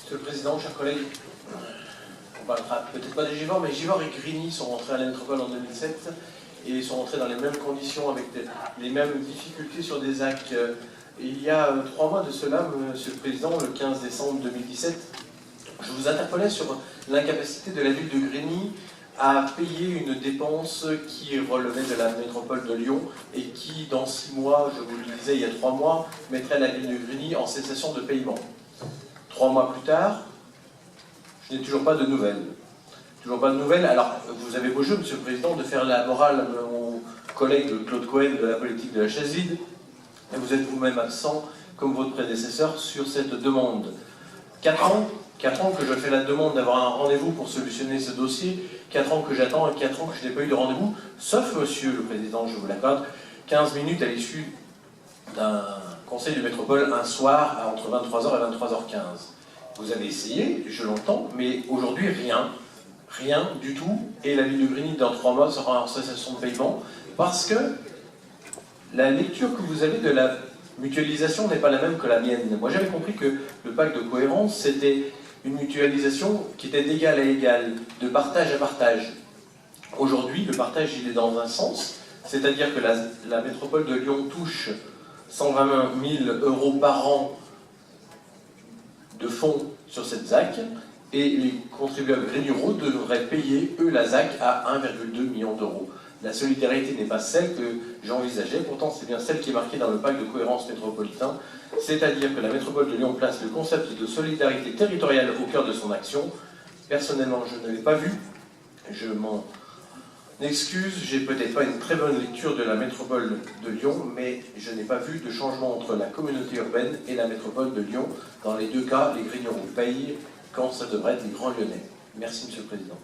Monsieur le Président, chers collègues, on parlera peut-être pas des Givors, mais Givors et Grigny sont rentrés à la métropole en 2007 et sont rentrés dans les mêmes conditions, avec les mêmes difficultés sur des actes. Il y a 3 mois de cela, Monsieur le Président, le 15 décembre 2017, je vous interpellais sur l'incapacité de la ville de Grigny à payer une dépense qui relevait de la métropole de Lyon et qui, dans 6 mois, je vous le disais il y a 3 mois, mettrait la ville de Grigny en cessation de paiement. 3 mois plus tard, je n'ai toujours pas de nouvelles. Toujours pas de nouvelles. Alors, vous avez beau jeu, Monsieur le Président, de faire la morale à mon collègue Claude Cohen de la politique de la chaise vide, et vous êtes vous-même absent, comme votre prédécesseur, sur cette demande. 4 ans que je fais la demande d'avoir un rendez-vous pour solutionner ce dossier, 4 ans que j'attends et 4 ans que je n'ai pas eu de rendez-vous, sauf, Monsieur le Président, je vous l'accorde, 15 minutes à l'issue d'un conseil de métropole un soir entre 23h et 23h15. Vous avez essayé, je l'entends, mais aujourd'hui rien du tout, et la ville de Grigny dans 3 mois sera en cessation de paiement, parce que la lecture que vous avez de la mutualisation n'est pas la même que la mienne. Moi j'avais compris que le pacte de cohérence, c'était une mutualisation qui était d'égal à égal, de partage à partage. Aujourd'hui, le partage il est dans un sens, c'est-à-dire que la métropole de Lyon touche 120 000 € par an de fonds sur cette ZAC, et les contribuables grignoux devraient payer, eux, la ZAC à 1,2 million d'euros. La solidarité n'est pas celle que j'envisageais, pourtant c'est bien celle qui est marquée dans le pacte de cohérence métropolitain, c'est-à-dire que la métropole de Lyon place le concept de solidarité territoriale au cœur de son action. Personnellement, je ne l'ai pas vu, je m'en excuse, j'ai peut-être pas une très bonne lecture de la métropole de Lyon, mais je n'ai pas vu de changement entre la communauté urbaine et la métropole de Lyon. Dans les deux cas, les grignoux payent quand ça devrait être les grands lyonnais. Merci, Monsieur le Président.